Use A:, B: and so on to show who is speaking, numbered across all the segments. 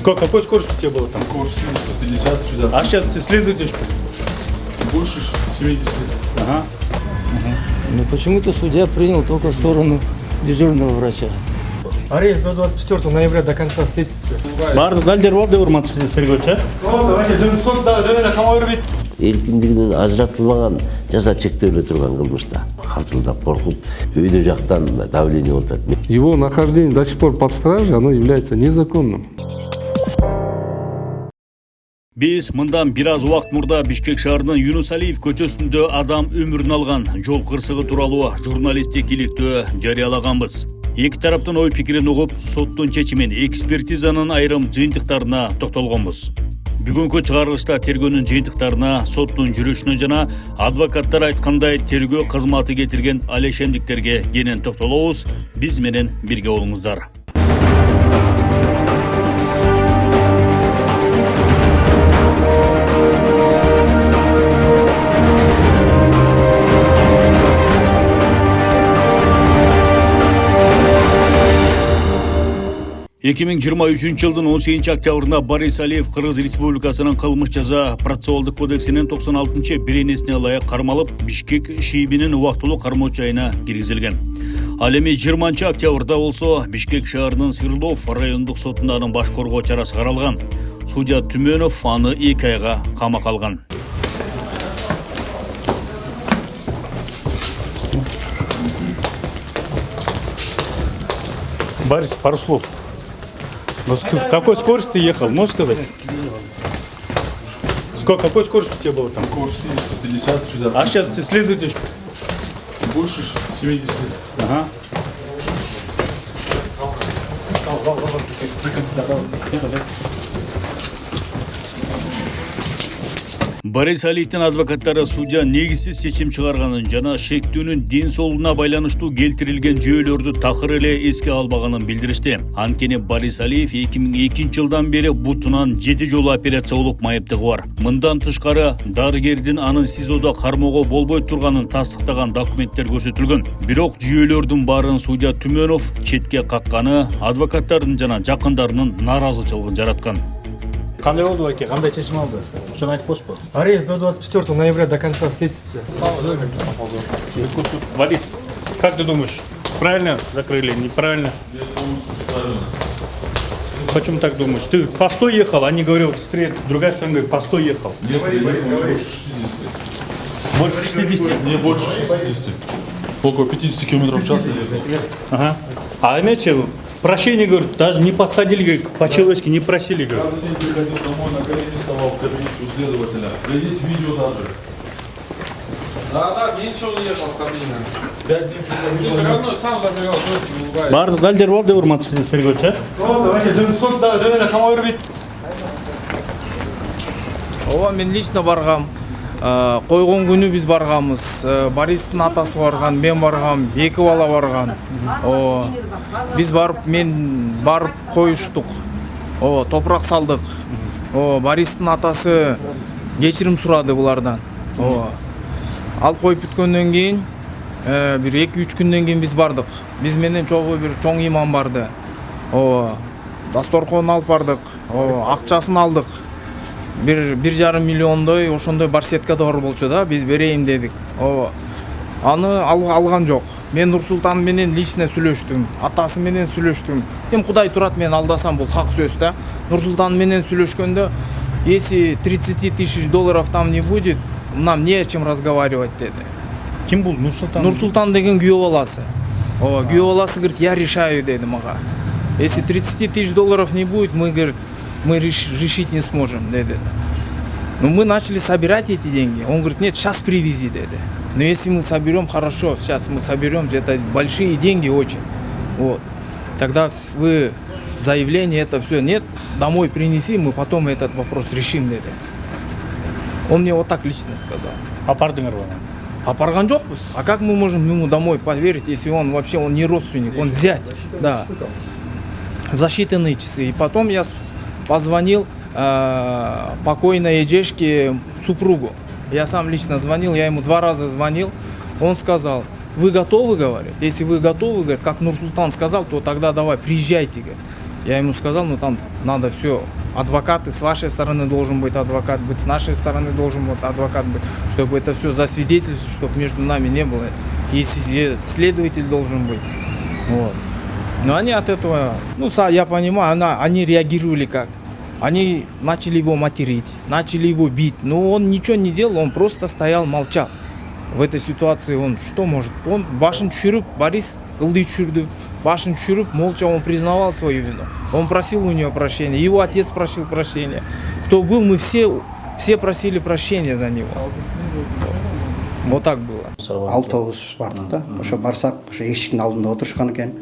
A: Какой скорость у тебя было там?
B: Скорость 50, 60.
A: А сейчас ты следуете что?
B: Больше 70.
A: Ага.
C: Но почему-то судья принял только сторону дежурного врача.
D: Арест до 24 ноября до конца следствия.
A: Барды дальдер болды урматсыз тергөөчү.
D: Давайте сот да жөнүнө камап бербейт.
E: Эркиндигинен ажыратылбаган жаза чектеле турган кылмышта калтылдап коркуп үйдө жактан давление болуп атат.
F: Его нахождение до сих пор под стражей, оно является незаконным.
A: Биз мындан бир аз убакыт мурда Бишкек шаарынын Юнусалиев көчөсүндө адам өмүрүн алган жол кырсыгы тууралуу журналисттик иликтөө жарыялаганбыз. Эки тараптын ой пикирин угуп, соттун чечимин, экспертизанын айрым жыйынтыктарына токтолгонбуз. Бүгүнкү чыгарылышта тергөөнүн жыйынтыктарына, соттун жүрүшүнө жана адвокаттар айткандай тергөө кызматы кетирген алешемдиктерге кенен токтолобуз. Биз менен бирге болуңуздар. Эки миң жыйырма үчүнчү жылдын 18 октябрында Борис Алиев Кыргыз Республикасынын кылмыш жаза процессуалдык кодексинин 96-беренесине ылайык кармалып, Бишкек ШИИБинин убактылуу кармоочу айына киргизилген. Ал эми 20 октябрда болсо Бишкек шаарынын Свердлов райондук сотунда анын баш коргоо чарасы каралган. Судья Түмөнов аны 2 айга камакка алган. Борис, пару слов. С какой скоростью ты ехал, можешь сказать? Какой скоростью у тебя было там?
B: Скорость 50, 60.
A: А сейчас ты следуете что?
B: Больше 70.
A: Ага. Борис Алиевдин адвокаттары судья негизсиз чечим чыгарганын жана шектүүнүн ден соолугуна байланыштуу келтирилген жүйөлөрдү такыр эле эске албаганын билдиришти. Анткени Борис Алиев 2002 жылдан бери бутунан 7 жолу операция болуп майыптыгы бар. Мындан тышкары дарыгердин анын СИЗОдо кармоого болбой турганын тастыктаган документтер көрсөтүлгөн. Бирок жүйөлөрдүн баарын судья Түмөнов четке какканы адвокаттардын жана жакындарынын нааразычылыгын жараткан. Кандай болду аке? Кандай чечим алды? Ошону айтып коесузбу?
D: Арест до 24 ноября до конца следствия.
A: Борис, как ты думаешь, правильно закрыли, неправильно? Почему так думаешь? Ты постой ехал, они говорят, быстрее, другая сторона говорит, постой ехал.
B: Нет, больше 60.
A: Больше 60?
B: Не больше 60. Около 50 км в час.
A: Ага. А иначе, прощение, говорят, даже не подходили, говорят, по-человечески не просили, говорят.
B: Каждый день приходил домой, на колени вставал в кабинете у следователя. Да есть видео даже.
G: Да, ничего не ехал с кабины. Ты же родной сам забирал, что улыбаешься.
A: Барды дальдер болды урматсыз тергөөчү.
D: Давайте сот да жөнүнө камап бербейт.
H: Ооба мен лично баргам. Койгон күнү биз барганбыз. Бористин атасы барган, мен баргам, 2 бала барган. Биз мен барып коюштук. Топурак салдык. Бористин атасы кечирим сурады булардан. Ал коюп бүткөндөн кийин бир 2-3 күндөн кийин биз бардык. Биз менен чогуу бир чоң имам барды. Дасторкон алып бардык. Акчасын алдык. 1,5 миллиондой ошондой барсеткада бар болчу да, биз берейин дедик. Аны алган жок. Мен Нурсултан менен лично сүйлөштүм, атасы менен сүйлөштүм. Эми Кудай турат, мен алдасам бул хак сөз да. Нурсултан менен сүйлөшкөндө, если 30 тысяч долларов там не будет, нам не о чем разговаривать деди.
A: Ким бул Нурсултан?
H: Нурсултан деген күйөө баласы. Күйөө баласы говорит, я решаю деди мага. Если 30 тысяч долларов не будет, мы решить не сможем, деди. Но мы начали собирать эти деньги. Он говорит, нет, сейчас привези, деди. Но если мы соберем, хорошо, сейчас мы соберем, это большие деньги очень. Тогда вы заявление, это все, нет, домой принеси, мы потом этот вопрос решим, деди. Он мне вот так лично сказал.
A: Апардыңар баны?
H: Апарган жокпуз. А как мы можем ему домой поверить, если он вообще не родственник, он зять, да. За считанные часы. И потом я позвонил покойной Эджешке супругу. Я сам лично звонил, я ему 2 раза звонил. Он сказал, вы готовы, говорит. Если вы готовы, говорит, как Нурсултан сказал, то тогда давай, приезжайте, говорит. Я ему сказал, ну там надо все, адвокаты, с вашей стороны должен быть адвокат быть, с нашей стороны должен быть адвокат быть, чтобы это все засвидетельствовать, чтобы между нами не было. Если следователь должен быть. Вот. Но они от этого, ну, я понимаю, они реагировали как? Они начали его материть, начали его бить. Но он ничего не делал, он просто стоял, молчал. В этой ситуации он что может? Он башын түшүрүп, Борис ылды түшүрдү. Башын түшүрүп, молча он признавал свою вину. Он просил у него прощения, его отец просил прощения. Кто был, мы все просили прощения за него. Вот так было.
I: 6-9 бардық та. Ошо барсак, ошо эшиктин алдында отурушкан экен.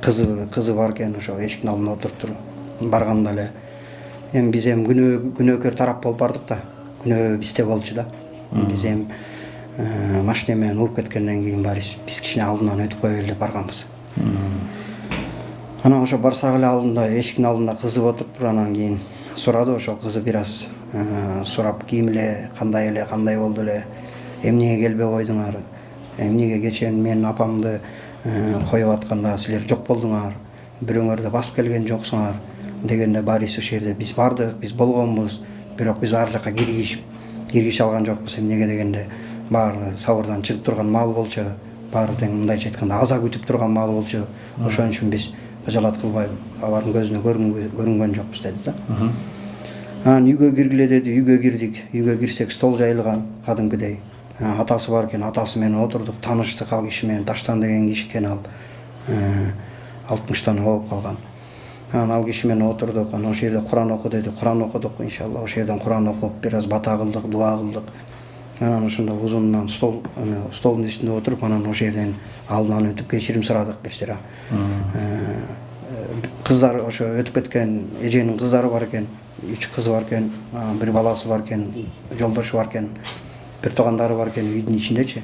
I: Кызы бар экен, ошо эшиктин алдында отуруптур. Барганда эле эми биз эми күнөөкөр тарап болуп бардык да. Күнөө бизде болчу да. Биз эми машина менен уруп кеткенден кийин биз кичине алдынан өтүп коелу деп барганбыз. Анан ошо барсак эле алдында эшиктин алдында кызы отуруптур, анан кийин сурады ошо кызы бир аз сурап кийим эле, кандай болду эле, эмнеге келбей койдуңар, эмнеге кечен менин апамды коюп атканда силер жок болдуңар, бирөөңөр да басып келген жоксуңар дегенде Борис ошол жерде биз бардык, биз болгонбуз, бирок биз ар жакка киргише алган жокпуз. Эмнеге дегенде баары сабырдан чыгып турган мал болчу, баары тең мындайча айтканда аза күтүп турган мал болчу. Ошон үчүн биз кыжалат кылбай алардын көзүнө көрүнгөн жокпуз деди да. Анан үйгө киргиле деди, үйгө кирдик. Үйгө кирсек стол жайылган кадимкидей. Атасы бар экен, атасы менен отурдук, тааныштык ал киши менен. Таштан деген киши экен ал. 60-тан болуп калган. Анан ал киши менен отурдук, анан ошол жерде Куран оку деди. Куран окудук, иншалла. Ошол жерден Куран окуп, бир аз бата кылдык, дуа кылдык. Анан ошондо узунунан столдун үстүндө отуруп, анан ошол жерден алдынан өтүп кечирим сурадык бештера. Кыздар ошо өтүп кеткен эженин кыздары бар экен. 3 кызы бар экен, бир баласы бар экен, жолдошу бар экен, бир туугандары бар экен үйдүн ичиндечи.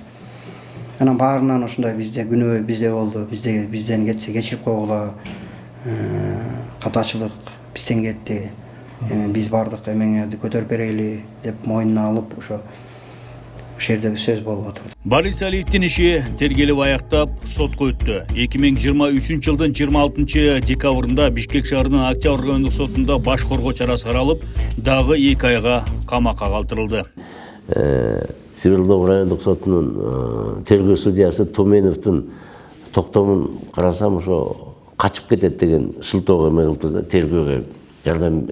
I: Анан баарынан ошондой бизде күнөө бизде болду, бизден кетсе кечирип койгула, катачылык бизден кетти. Эми биз бардык, эмеңерди көтөрүп берели деп мойнуна алып ошо жерде сөз болуп отур.
A: Борис Алиевдин иши тергелип аяктап сотко өттү. 2023 жылдын 26 декабрында Бишкек шаарынын Октябрь райондук сотунда баш коргоо чарасы каралып, дагы 2 айга камакка калтырылды.
E: Свердлов райондук сотунун тергөө судьясы Туменовдун токтомун карасам, ошо качып кетет деген шылтоого эме кылды да, тергөөгө жардам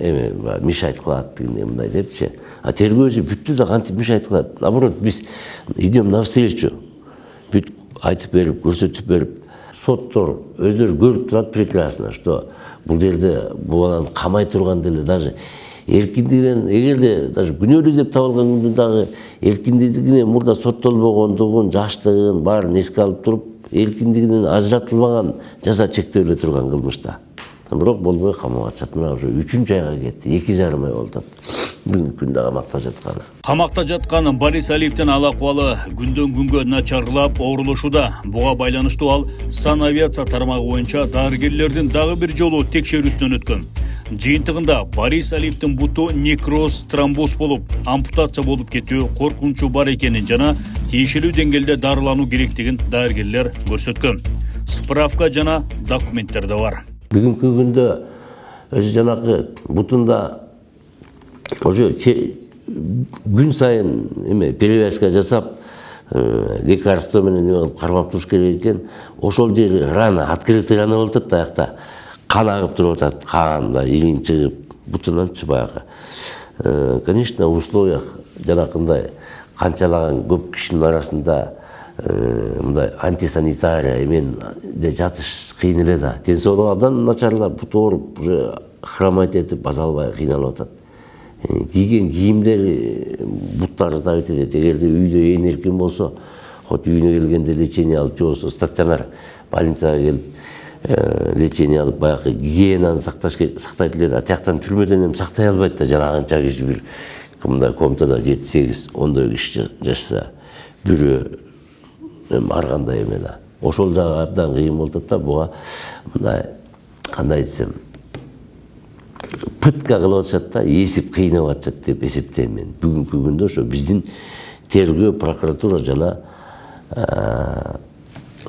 E: мешать кылат дегендей мындай депчи. А тергөөчү бүттү да кантип мешать кылат. Наоборот, биз идем навстречу. Бүт айтып берип, көрсөтүп берип, соттор өздөрү көрүп турат прекрасно, что бул жерде бул баланы камай турган деле даже эркиндигинен, эгерде даже күнөөлүү деп табылган күндө дагы эркиндигине мурда соттолбогондугун, жаштыгын баарын эске алып туруп, эркиндигинен ажыратылбаган жаза чектеле турган кылмышта. Бирок болбой камакка чыкты. Мына уже 3-чү айга кетти. 2,5 ай болду. Бүгүнкү күндө камакта жатканы.
A: Камакта жаткан Борис Алиевдин ал акыбалы күндөн күнгө начарлап оорулушууда. Буга байланыштуу ал санавиация тармагы боюнча дарыгерлердин дагы бир жолу текшерүүсүнөн өткөн. Жыйынтыгында Борис Алиевдин буту некроз, тромбоз болуп, ампутация болуп кетүү коркунучу бар экенин жана тиешелүү деңгээлде дарылануу керектигин дарыгерлер көрсөткөн. Справка жана документтер да бар.
E: Бүгүнкү күндө өзү жанагы бутунда ошо күн сайын эме перевязка жасап, лекарство менен эме кылып кармап туруш керек экен. Ошол жери рана, открытый рана болуп атат да, аякта кан агып туруп атат, канда ирин чыгып, бутунанчы баягы. Конечно, в условиях жанакындай канчалаган көп кишинин арасында мындай антисанитария эменде жатыш кыйын эле да. Ден соолугу абдан начарлап, буту ооруп, уже хромать этип, баса албай кыйналып атат. Кийген кийимдер буттары да өтөт. Эгерде үйдө ээн эркин болсо, хоть үйүнө келгенде лечение алып, же болбосо стационар больницага келип лечение алып, баягы гигиенаны сактайт эле да. Тияктан түрмөдөн эми сактай албайт да. Жанагынча киши бир мындай комнатада 7-8 ондой киши жашаса, бирөө ар кандай эме да. Ошол жагы абдан кыйын болуп атат да. Буга мындай кандай десем, пытка кылып атышат да, эсип кыйнап атышат деп эсептейм мен. Бүгүнкү күндө ошо биздин тергөө, прокуратура жана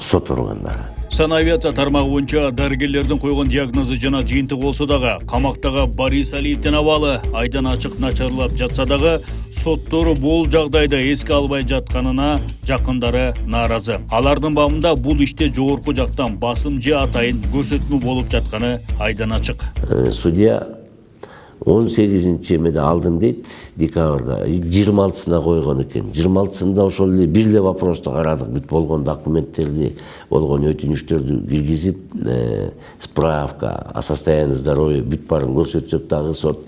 E: сот органдары.
A: Санавиация тармагы боюнча дарыгерлердин койгон диагнозу жана жыйынтыгы болсо дагы камактагы Борис Алиевдин абалы айдан ачык начарлап жатса дагы соттору бул жагдайда эске албай жатканына жакындары нааразы. Алардын бабында бул иште жогорку жактан басым же атайын көрсөтмө болуп жатканы айдан ачык.
E: Судья 18-нчи эмеде алдым дейт, декабрда 26-сына койгон экен. 26-сында ошол эле бир эле вопросту карадык, бүт болгон документтерди, болгон өтүнүчтөрдү киргизип, справка о состоянии здоровья бүт баарын көрсөтсөк дагы сот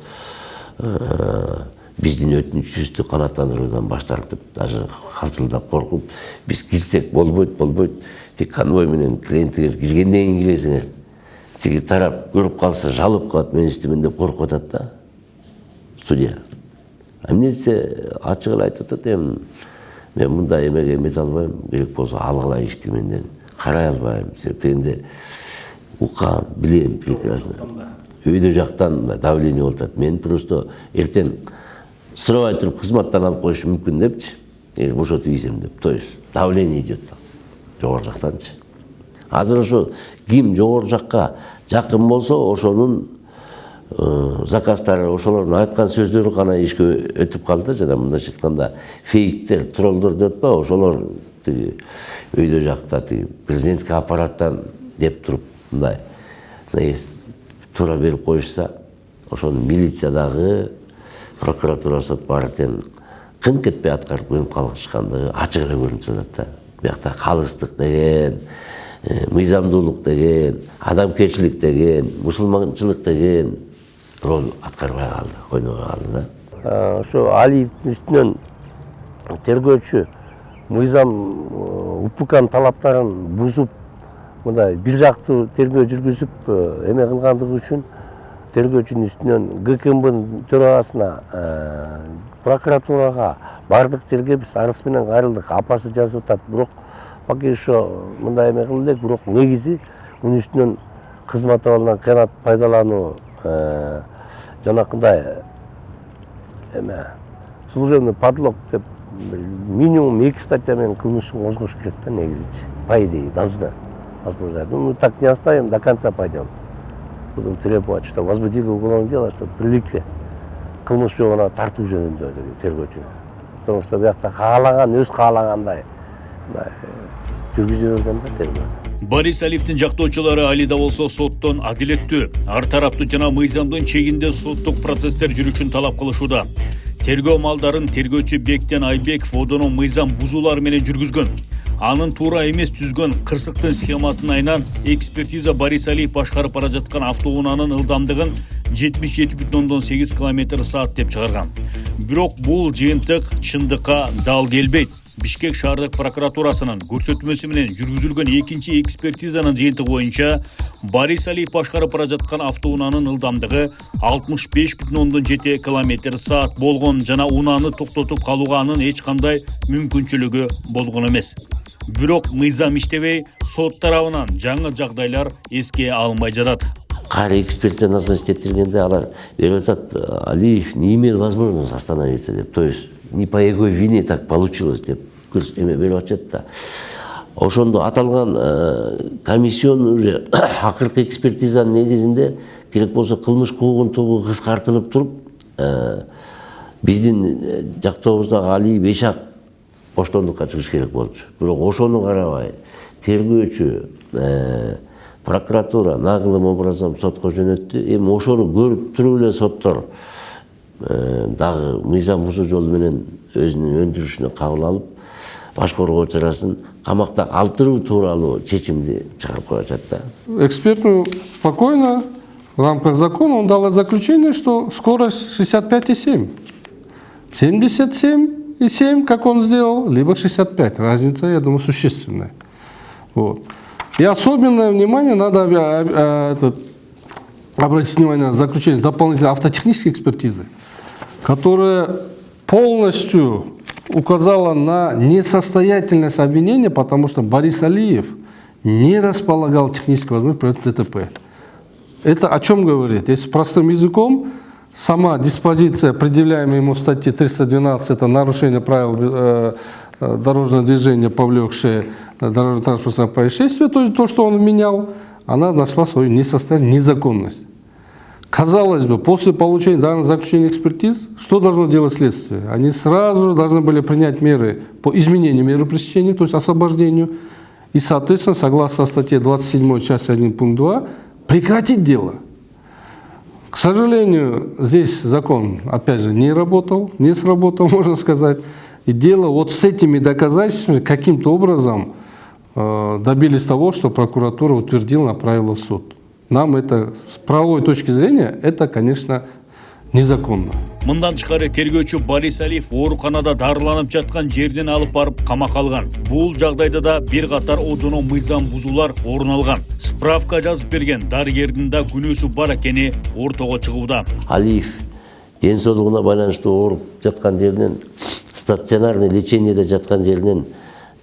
E: биздин өтүнүчүбүздү канааттандыруудан баш тартып, даже калчылдап коркуп, биз кирсек болбойт, тек конвой менен клиенттер киргенден кийин киресиңер. Тиги тарап көрүп калса жалып калат, мен үстүмөн деп коркуп атат да судья. Эмнесе ачык эле айтып атат, мен мындай эмеге эмете албайм, керек болсо алгыла ишти менден, карай албайм, себептегенде укам, билем прекрасно. Өйдө жактан давление болуп атат. Мен просто эртең сурабай туруп кызматтан алып коюшу мүмкүн депчи, бошотуп ийсем деп. То есть давление идет жогору жактанчы. Азыр ошо ким жогору жакка жакын болсо, ошонун заказдары, ошолордун айткан сөздөрү гана ишке өтүп калды. Жана мындайча айтканда фейктер, троллдор деп па, ошолор тиги өйдө жакта тиги президентский аппараттан деп туруп мындай туура берип коюшса, ошону милициядагы прокуратура сот баары тең кыңк этпей аткарып көнүп калышкандыгы ачык эле көрүнүп турат да. Биякта калыстык деген, мыйзамдуулук деген, адамгерчилик деген, мусулманчылык деген роль аткарбай калды, ойнобой калды да. Ошо Алиевдин үстүнөн тергөөчү мыйзам УПКнын талаптарын бузуп, мындай бир жактуу тергөө жүргүзүп эме кылгандыгы үчүн тергөөчүнүн үстүнөн ГКМБнын төрагасына, прокуратурага бардык жерге биз арыз менен кайрылдык. Апасы жазып атат, бирок пока еще мындай эме кылып элек, бирок негизи мунун үстүнөн кызмат абалынан кыянат пайдалануу, жанакындай эме служебный подлог деп минимум 2 статья менен кылмышын козгош керек да негизичи. По идее, должна. Возможно, мы так не оставим, до конца пойдем. Будем требовать, что возбудили уголовное дело, что привлекли кылмыш жолуна тартуу жөнүндө тергөөчү. Потому что биякта каалаган, өз каалагандай жүргүзүп жүргөн да тергөө.
A: Борис Алиевдин жактоочулары Алида болсо соттон адилеттүү, ар тараптуу жана мыйзамдын чегинде соттук процесстер жүрүшүн талап кылышууда. Тергөө малдарын тергөөчү Бектен Айбеков одоно мыйзам бузуулар менен жүргүзгөн. Анын туура эмес түзгөн кырсыктын схемасынын айынан экспертиза Борис Алиев башкарып бара жаткан автоунаанын ылдамдыгын 77,8 км/саат деп чыгарган. Бирок бул жыйынтык чындыкка дал келбейт. Бишкек шаардык прокуратурасынын көрсөтмөсү менен жүргүзүлгөн экинчи экспертизанын жыйынтыгы боюнча Борис Алиев башкарып бара жаткан автоунаанын ылдамдыгы 65,7 км/саат болгон жана унааны токтотуп калууга анын эч кандай мүмкүнчүлүгү болгон эмес. Бирок мыйзам иштебей, сот тарабынан жаңы жагдайлар эске алынбай жатат.
E: Кайра экспертиза назначениятиргенде алар берип атат, Алиев не имел возможности остановиться деп. То есть не по его вине так получилось деп эме берип атат да. Ошондо аталган комиссион уже акыркы экспертизанын негизинде керек болсо кылмыш куугунтугу кыскартылып туруп, биздин жактобуздагы Алиев эшак боштондукка чыгыш керек болчу. Бирок ошону карабай, тергөөчү, прокуратура нагылым образом сотко жөнөттү. Эми ошону көрүп туруп эле соттор дагы мыйзам бузуу жолу менен өзүнүн өндүрүшүнө кабыл алып, баш коргоо чарасын камакта калтыруу тууралуу чечимди чыгарып коюшат да.
F: Эксперт спокойно, в рамках закона, он дал заключение, что скорость 65,7. 77,7, как он сделал, либо 65. Разница, я думаю, существенная. Вот. И особенное внимание надо обратить внимание на заключение дополнительной автотехнической экспертизы, которая полностью указала на несостоятельность обвинения, потому что Борис Алиев не располагал технической возможностью проверить ДТП. Это о чем говорит? Если простым языком, сама диспозиция, предъявляемая ему в статье 312, это нарушение правил дорожного движения, повлекшее дорожно-транспортное происшествие, то есть то, что он менял, она нашла свою незаконность. Казалось бы, после получения данных заключения экспертиз, что должно делать следствие? Они сразу же должны были принять меры по изменению меры пресечения, то есть освобождению, и, соответственно, согласно статье 27 часть 1 пункт 2, прекратить дело. К сожалению, здесь закон, опять же, не работал, не сработал, можно сказать. И дело вот с этими доказательствами каким-то образом добились того, что прокуратура утвердила, направила в суд. Нам это, с правовой точки зрения, это, конечно, незаконно.
A: Мындан тышкары тергөөчү Борис Алиев ооруканада дарыланып жаткан жерден алып барып камакка алган. Бул жагдайда да бир катар одоно мыйзам бузуулар орун алган. Справка жазып берген дарыгердин да күнөөсү бар экени ортого чыгууда.
E: Алиев ден соолугуна байланыштуу ооруп жаткан жеринен, стационарный лечениеде жаткан жеринен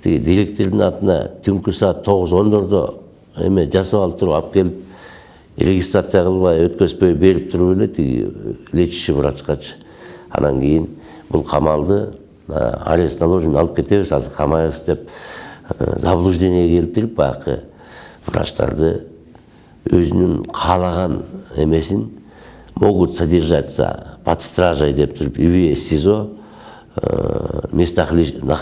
E: директордун атына түнкү саат 9:10 жасап алып туруп алып келип регистрация кылбай өткөзбөй берип туруп эле тиги лечащий врачкачы. Анан кийин бул камалды арест наложен алып кетебиз, азыр камайбыз деп заблуждение келтирип баягы врачтарды өзүнүн каалаган эмесин могут содержаться под стражей деп туруп ИВС СИЗО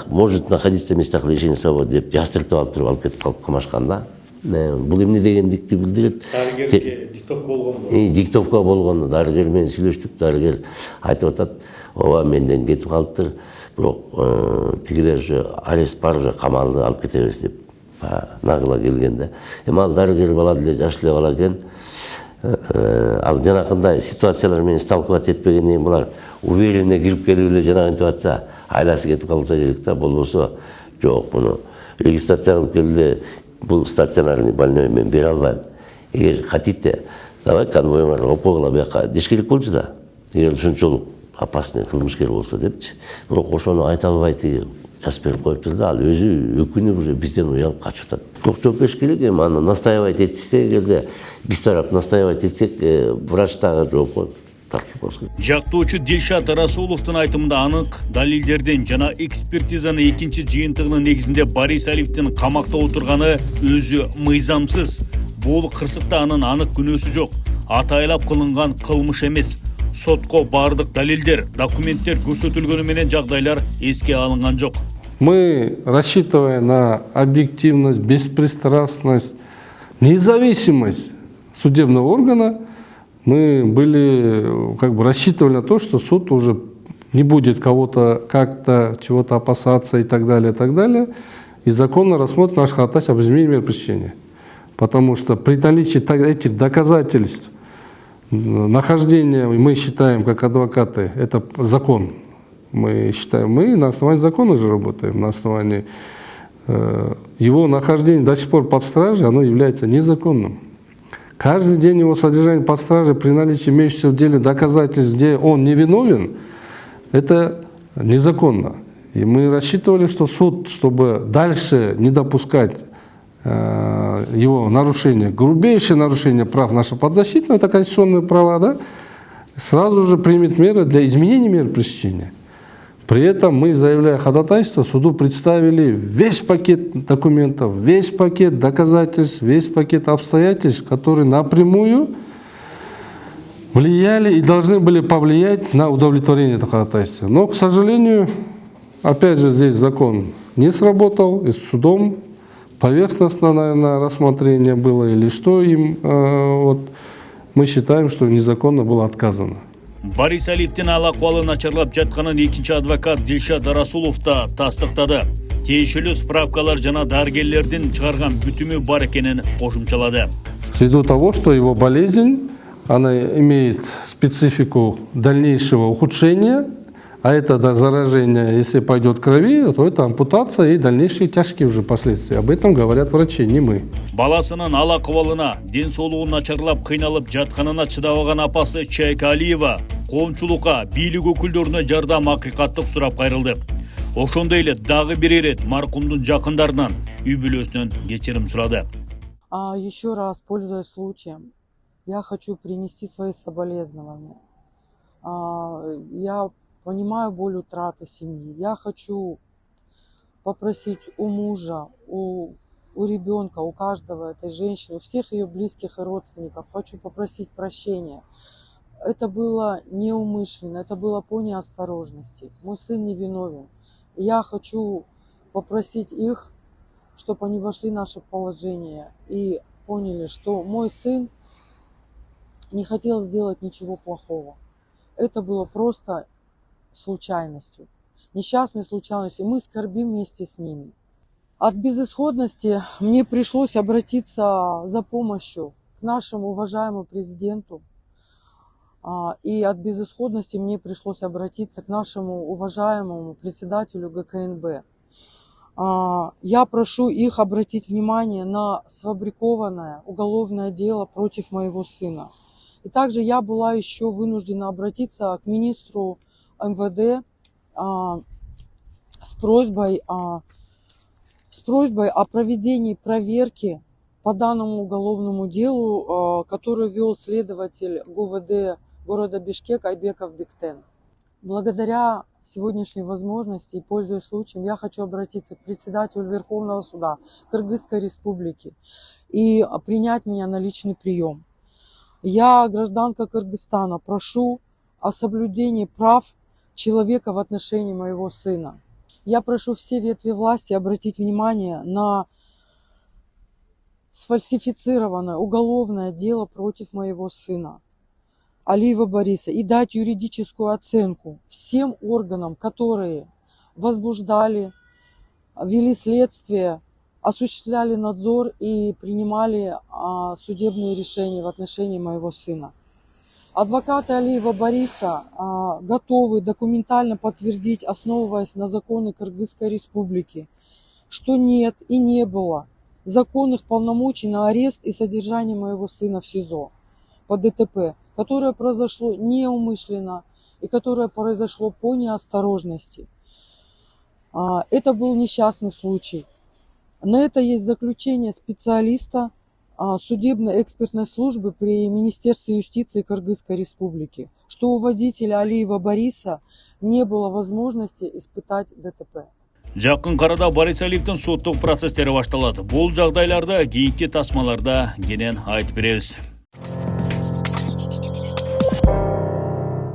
E: может находиться в местах лишения свободы деп жастыртып алып туруп алып кетип калып камашканда. Бул эмне дегендикти билдирет.
A: Дарыгерге диктовка болгон.
E: Диктовка болгон. Дарыгер менен сүйлөштүк. Дарыгер айтып атат, ооба менден кетип калыптыр. Бирок тигилер же арест бар, же камалды алып кетебиз деп нагыла келгенде. Ал дарыгер бала деле, жаш эле бала экен. Ал жанакындай ситуациялар менен сталкиваться этпегенден кийин булар уверенно кирип келип эле жанагынтип атса, айласы кетип калса керек да, болбосо жок, муну регистрация кылып келди. Бұл стационарный больной мен бере албайм. Егер хотите, давай конвойыңарды алып койгула бияка деш керек болчу да. Эгер ушунчолук опасный кылмышкер болсо депчи. Бирок ошону айта албай жазып берип коюптур да, ал өзү өкүнүп уже бизден уялып качып атат. Ток жооп бериш керек, эми аны настаивать этсе, эгерде биз тарап настаивать этсек, врач дагы жооп коюп.
A: Жактоочу Дилшат Расуловдун айтымында анык далилдерден жана экспертизанын экинчи жыйынтыгынын негизинде Борис Алиевдин камакта отурганы өзү мыйзамсыз. Бул кырсыкта анын анык күнөөсү жок. Атайлап кылынган кылмыш эмес. Сотко бардык далилдер, документтер көрсөтүлгөнү менен жагдайлар эске алынган жок.
F: Мы, рассчитывая на объективность, беспристрастность, независимость судебного органа, мы были, рассчитывали на то, что суд уже не будет кого-то как-то чего-то опасаться и так далее, и законно рассмотрит наш ходатайство об изменении меры пресечения. Потому что при наличии этих доказательств нахождения, мы считаем, как адвокаты, это закон. Мы считаем, мы на основании закона же работаем, на основании его нахождения до сих пор под стражей, оно является незаконным. Каждый день его содержание под стражей при наличии имеющихся в деле доказательств, где он невиновен, это незаконно. И мы рассчитывали, что суд, чтобы дальше не допускать его нарушения, грубейшее нарушение прав нашего подзащитного, это конституционные права, да, сразу же примет меры для изменения меры пресечения. При этом мы, заявляя ходатайство, суду представили весь пакет документов, весь пакет доказательств, весь пакет обстоятельств, которые напрямую влияли и должны были повлиять на удовлетворение этого ходатайства. Но, к сожалению, опять же, здесь закон не сработал, и с судом поверхностно, наверное, рассмотрение было, или что им, мы считаем, что незаконно было отказано.
A: Борис Алиевдин ал акыбалы начарлап жатканын экинчи адвокат Дилшат Расулов да тастыктады. Тиешелүү справкалар жана дарыгерлердин чыгарган бүтүмү бар экенин кошумчалады.
F: Ввиду того, что его болезнь, она имеет специфику дальнейшего ухудшения, а это заражение, если пойдет крови, то это ампутация и дальнейшие тяжкие уже последствия. Об этом говорят врачи, не мы.
A: Баласынын ал акыбалына, ден соолугу начарлап кыйналып жатканына чыдабаган апасы Чайка Алиева коомчулукка, бийлик өкүлдөрүнө жардам акыйкаттык сурап кайрылды. Ошондой эле дагы бир ирет маркумдун жакындарынан, үй бүлөсүнөн кечирим сурады.
J: Еще раз, пользуясь случаем, я хочу принести свои соболезнования. Я понимаю боль утраты семьи. Я хочу попросить у мужа, у ребенка, у каждого этой женщины, у всех ее близких и родственников, хочу попросить прощения. Это было неумышленно, это было по неосторожности. Мой сын невиновен. Я хочу попросить их, чтобы они вошли в наше положение и поняли, что мой сын не хотел сделать ничего плохого. Это было просто случайностью, несчастной случайностью. Мы скорбим вместе с ними. От безысходности мне пришлось обратиться за помощью к нашему уважаемому президенту. И от безысходности мне пришлось обратиться к нашему уважаемому председателю ГКНБ. Я прошу их обратить внимание на сфабрикованное уголовное дело против моего сына. И также я была еще вынуждена обратиться к министру МВД с просьбой о проведении проверки по данному уголовному делу, который вел следователь ГУВД города Бишкек Айбеков Бектен. Благодаря сегодняшней возможности и пользуясь случаем, я хочу обратиться к председателю Верховного суда Кыргызской Республики и принять меня на личный прием. Я, гражданка Кыргызстана, прошу о соблюдении прав человека в отношении моего сына. Я прошу все ветви власти обратить внимание на сфальсифицированное уголовное дело против моего сына Алиева Бориса и дать юридическую оценку всем органам, которые возбуждали, вели следствие, осуществляли надзор и принимали судебные решения в отношении моего сына. Адвокаты Алиева Бориса готовы документально подтвердить, основываясь на законы Кыргызской Республики, что нет и не было законных полномочий на арест и содержание моего сына в СИЗО по ДТП, которое произошло неумышленно и которое произошло по неосторожности. Это был несчастный случай. На это есть заключение специалиста судебно-экспертной службы при Министерстве юстиции Кыргызской Республики, что у водителя Алиева Бориса не было возможности испытать ДТП.
A: Жакын карада Борисалиевдин соттук процесстери башталат. Бул жагдайларда кийинки тасмаларда кенен айтып беребиз.